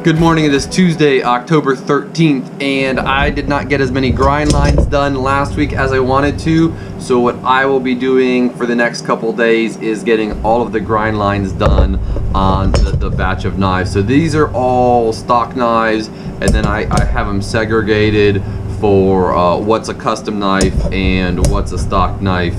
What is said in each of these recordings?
Good morning, it is Tuesday, October 13th, and I did not get as many grind lines done last week as I wanted to, so what I will be doing for the next couple days is getting all of the grind lines done on the batch of knives. So these are all stock knives, and then I have them segregated for what's a custom knife and what's a stock knife.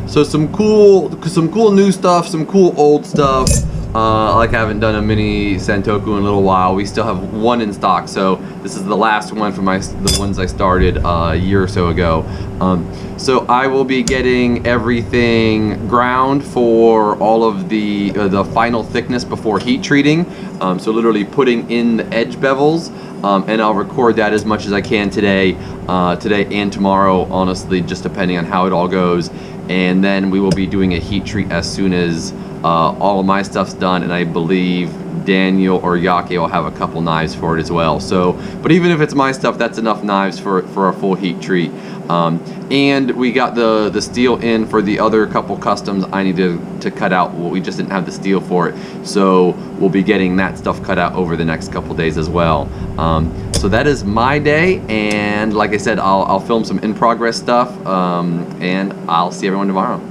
So some cool new stuff, some cool old stuff. Like I haven't done a mini Santoku in a little while. We still have one in stock, so this is the last one from the ones I started a year or so ago. So I will be getting everything ground for all of the final thickness before heat treating. So literally putting in the edge bevels, and I'll record that as much as I can today and tomorrow, honestly, just depending on how it all goes. And then we will be doing a heat treat as soon as all of my stuff's done, and I believe Daniel or Yake will have a couple knives for it as well. So, but even if it's my stuff, that's enough knives for a full heat treat. And we got the steel in for the other couple customs I need to cut out. Well, we just didn't have the steel for it, so we'll be getting that stuff cut out over the next couple days as well. So that is my day, and like I said, I'll film some in progress stuff, and I'll see everyone tomorrow.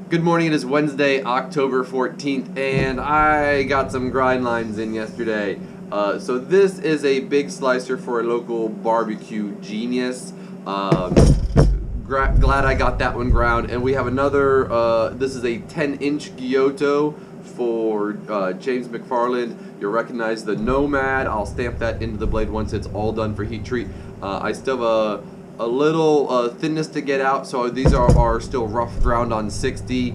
Good morning, it is Wednesday, October 14th, and I got some grind lines in yesterday. So this is a big slicer for a local barbecue genius. Glad I got that one ground. And we have another, this is a 10-inch Giotto for James McFarland. You'll recognize the Nomad. I'll stamp that into the blade once it's all done for heat treat. I still have a little thinness to get out, so these are still rough ground on 60.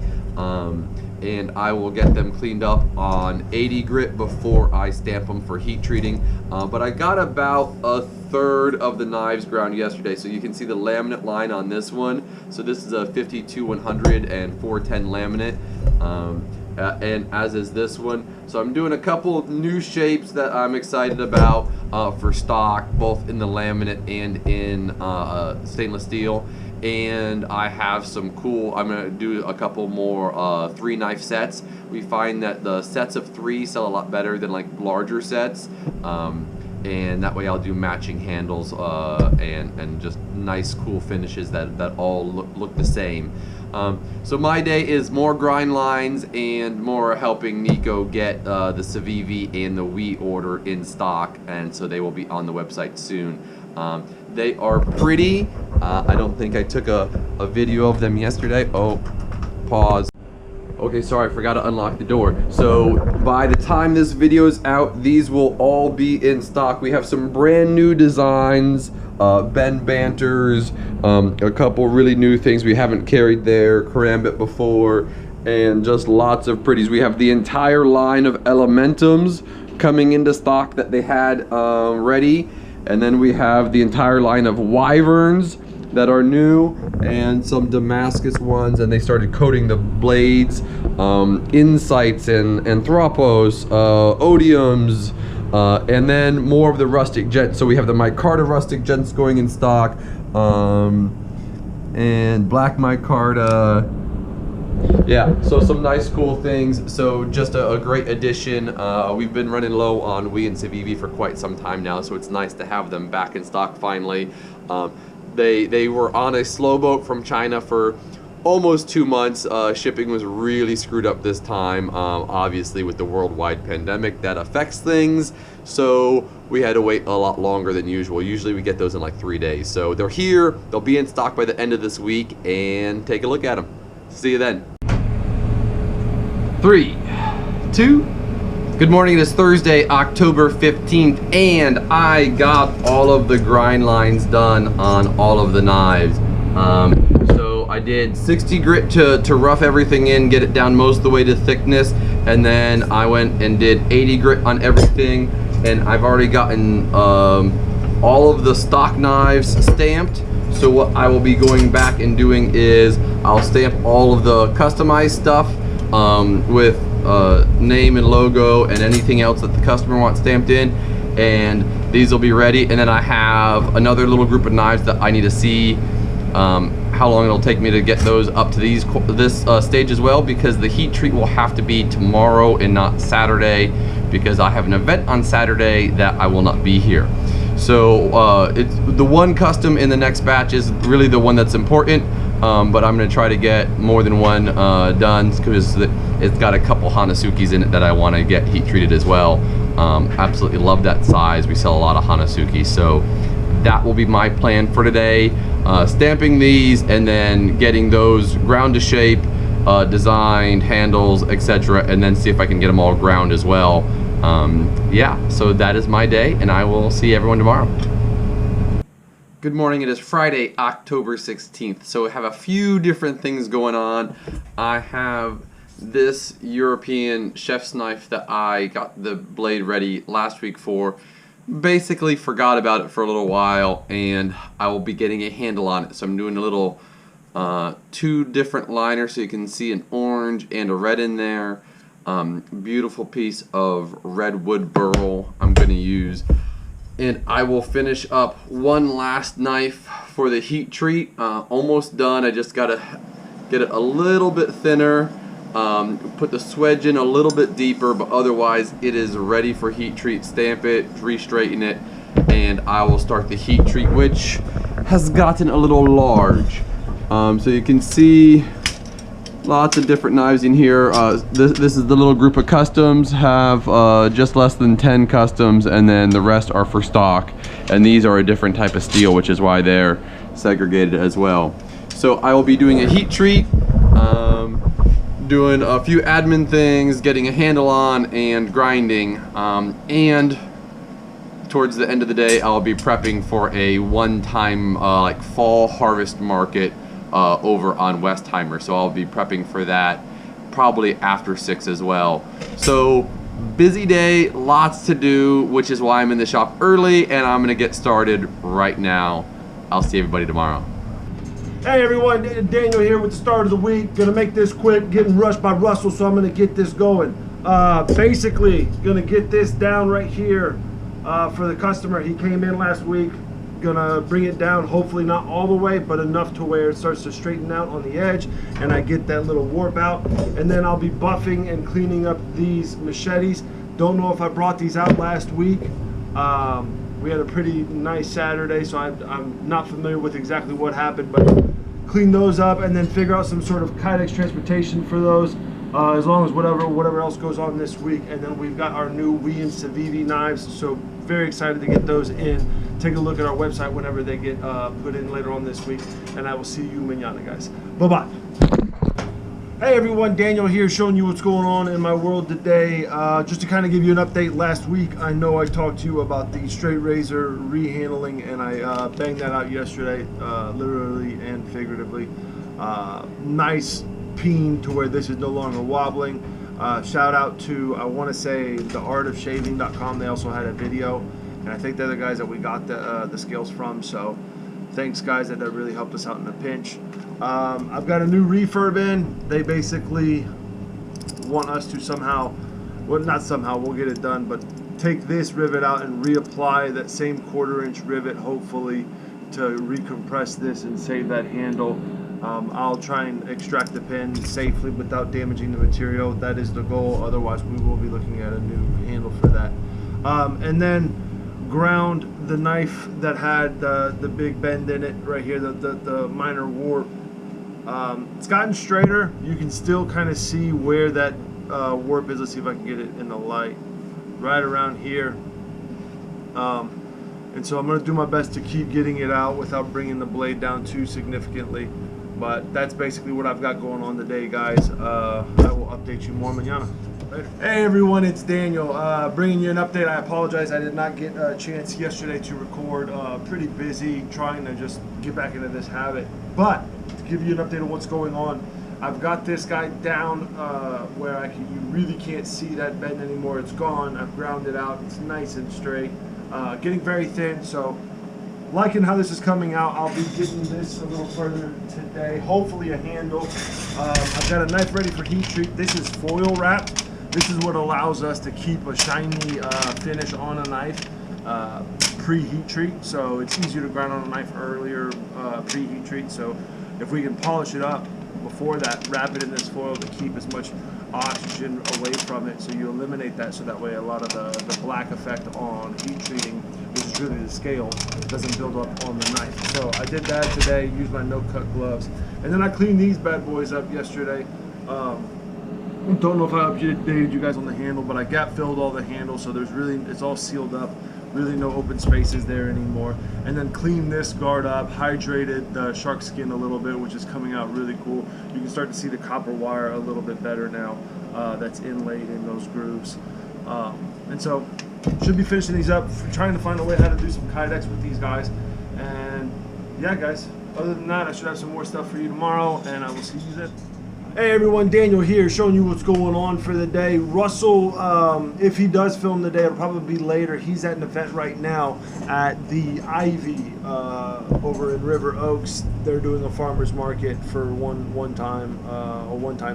and I will get them cleaned up on 80 grit before I stamp them for heat treating. But I got about a third of the knives ground yesterday, so you can see the laminate line on this one. So this is a 52-100 and 410 laminate, and as is this one. So I'm doing a couple of new shapes that I'm excited about for stock, both in the laminate and in stainless steel. And I have some cool, I'm going to do a couple more 3-knife sets. We find that the sets of 3 sell a lot better than like larger sets, and that way I'll do matching handles and just nice cool finishes that all look the same. So my day is more grind lines and more helping Nico get the Civivi and the WE order in stock, and so they will be on the website soon. They are pretty. I don't think I took a video of them yesterday. Oh, pause. Okay, sorry, I forgot to unlock the door. So by the time this video is out, these will all be in stock. We have some brand new designs, Ben Banters, a couple really new things we haven't carried there, Karambit before, and just lots of pretties. We have the entire line of Elementums coming into stock that they had ready. And then we have the entire line of Wyverns that are new, and some Damascus ones, and they started coating the blades, Insights and Anthropos, Odiums, and then more of the rustic gents. So we have the micarta rustic gents going in stock, and black micarta. Yeah, so some nice cool things. So just a great addition. We've been running low on WE and Civivi for quite some time now, so it's nice to have them back in stock finally. They were on a slow boat from China for almost 2 months. Shipping was really screwed up this time, obviously with the worldwide pandemic that affects things, so we had to wait a lot longer than usual. Usually we get those in like 3 days. So they're here, they'll be in stock by the end of this week, and take a look at them. See you then. 3, 2, good morning. It is Thursday, October 15th, and I got all of the grind lines done on all of the knives. So I did 60 grit to rough everything in, get it down most of the way to thickness, and then I went and did 80 grit on everything, and I've already gotten all of the stock knives stamped. So what I will be going back and doing is I'll stamp all of the customized stuff with name and logo and anything else that the customer wants stamped in, and these will be ready. And then I have another little group of knives that I need to see how long it'll take me to get those up to this stage as well, because the heat treat will have to be tomorrow and not Saturday, because I have an event on Saturday that I will not be here. So it's the one custom in the next batch is really the one that's important, but I'm going to try to get more than one done, because it's got a couple Hanasukis in it that I want to get heat treated as well. Absolutely love that size. We sell a lot of Hanasuki, so that will be my plan for today. Stamping these and then getting those ground to shape, designed, handles, etc., and then see if I can get them all ground as well. Yeah, so that is my day, and I will see everyone tomorrow. Good morning. It is Friday, October 16th. So we have a few different things going on. I have this European chef's knife that I got the blade ready last week for. Basically forgot about it for a little while, and I will be getting a handle on it. So I'm doing a little 2 different liners, so you can see an orange and a red in there. Beautiful piece of red wood burl I'm going to use, and I will finish up one last knife for the heat treat. Almost done. I just got to get it a little bit thinner, put the swedge in a little bit deeper, but otherwise it is ready for heat treat. Stamp it, re-straighten it, and I will start the heat treat, which has gotten a little large. So you can see lots of different knives in here. This is the little group of customs, have just less than 10 customs, and then the rest are for stock. And these are a different type of steel, which is why they're segregated as well. So I will be doing a heat treat, doing a few admin things, getting a handle on, and grinding. And towards the end of the day, I'll be prepping for a one-time like fall harvest market over on Westheimer, so I'll be prepping for that, probably after 6 as well. So busy day, lots to do, which is why I'm in the shop early, and I'm gonna get started right now. I'll see everybody tomorrow. Hey everyone, Daniel here with the start of the week. Gonna make this quick, getting rushed by Russell, so I'm gonna get this going. Basically, gonna get this down right here for the customer. He came in last week. Gonna bring it down, hopefully not all the way, but enough to where it starts to straighten out on the edge and I get that little warp out. And then I'll be buffing and cleaning up these machetes. Don't know if I brought these out last week. We had a pretty nice Saturday, so I'm not familiar with exactly what happened, but clean those up and then figure out some sort of Kydex transportation for those, as long as whatever else goes on this week. And then we've got our new WE and Civivi knives, so very excited to get those in. Take a look at our website whenever they get put in later on this week, and I will see you mañana, guys. Bye-bye. Hey everyone, Daniel here showing you what's going on in my world today. Just to kind of give you an update, last week I know I talked to you about the straight razor rehandling, and I banged that out yesterday, literally and figuratively. Nice peen to where this is no longer wobbling. Shout out to, I want to say, theartofshaving.com. They also had a video, and I think they're the guys that we got the scales from, so thanks guys, that really helped us out in a pinch. I've got a new refurb in. They basically want us to somehow, well, not somehow, we'll get it done, but take this rivet out and reapply that same 1/4-inch rivet, hopefully, to recompress this and save that handle. I'll try and extract the pin safely without damaging the material. That is the goal. Otherwise, we will be looking at a new handle for that. And then ground the knife that had the big bend in it right here, the minor warp. It's gotten straighter. You can still kind of see where that warp is. Let's see if I can get it in the light. Right around here. And so I'm going to do my best to keep getting it out without bringing the blade down too significantly. But that's basically what I've got going on today, guys. I will update you more mañana. Later. Hey everyone, it's Daniel, bringing you an update. I apologize, I did not get a chance yesterday to record. Pretty busy trying to just get back into this habit. But to give you an update on what's going on, I've got this guy down where you really can't see that bend anymore. It's gone. I've ground it out. It's nice and straight. Getting very thin, so liking how this is coming out. I'll be getting this a little further today. Hopefully a handle. I've got a knife ready for heat treat. This is foil wrapped. This is what allows us to keep a shiny finish on a knife pre-heat treat. So it's easier to grind on a knife earlier pre-heat treat. So if we can polish it up before that, wrap it in this foil to keep as much oxygen away from it, so you eliminate that, so that way a lot of the black effect on heat treating, which is really the scale, doesn't build up on the knife. So I did that today, used my no-cut gloves, and then I cleaned these bad boys up yesterday. Don't know if I updated you guys on the handle, but I gap filled all the handles, so it's all sealed up. Really no open spaces there anymore. And then clean this guard up, hydrated the shark skin a little bit, which is coming out really cool. You can start to see the copper wire a little bit better now that's inlaid in those grooves. And so should be finishing these up, trying to find a way how to do some Kydex with these guys. And yeah guys, other than that, I should have some more stuff for you tomorrow, and I will see you then. Hey everyone, Daniel here showing you what's going on for the day. Russell, if he does film the day, it'll probably be later. He's at an event right now at the Ivy over in River Oaks. They're doing a farmer's market for a one-time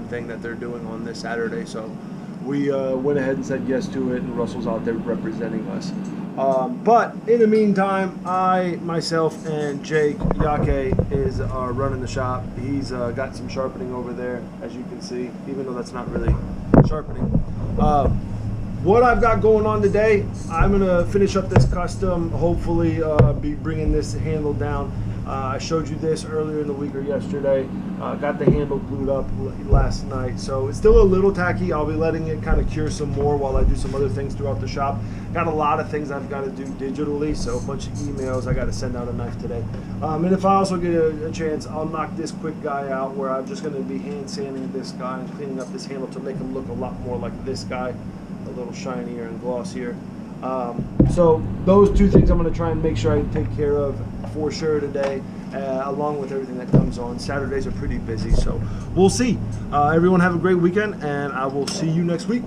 thing that they're doing on this Saturday. So we went ahead and said yes to it, and Russell's out there representing us. But in the meantime, I, myself, and Jake Yake are running the shop. He's got some sharpening over there, as you can see, even though that's not really sharpening. What I've got going on today, I'm going to finish up this custom, hopefully be bringing this handle down. I showed you this earlier in the week or yesterday. Got the handle glued up last night, so it's still a little tacky. I'll be letting it kind of cure some more while I do some other things throughout the shop. Got a lot of things I've got to do digitally, so a bunch of emails. I got to send out a knife today. And if I also get a chance, I'll knock this quick guy out, where I'm just going to be hand sanding this guy and cleaning up this handle to make him look a lot more like this guy, a little shinier and glossier. So those two things I'm going to try and make sure I take care of for sure today. along with everything that comes on. Saturdays are pretty busy, so we'll see. Everyone have a great weekend, and I will see you next week.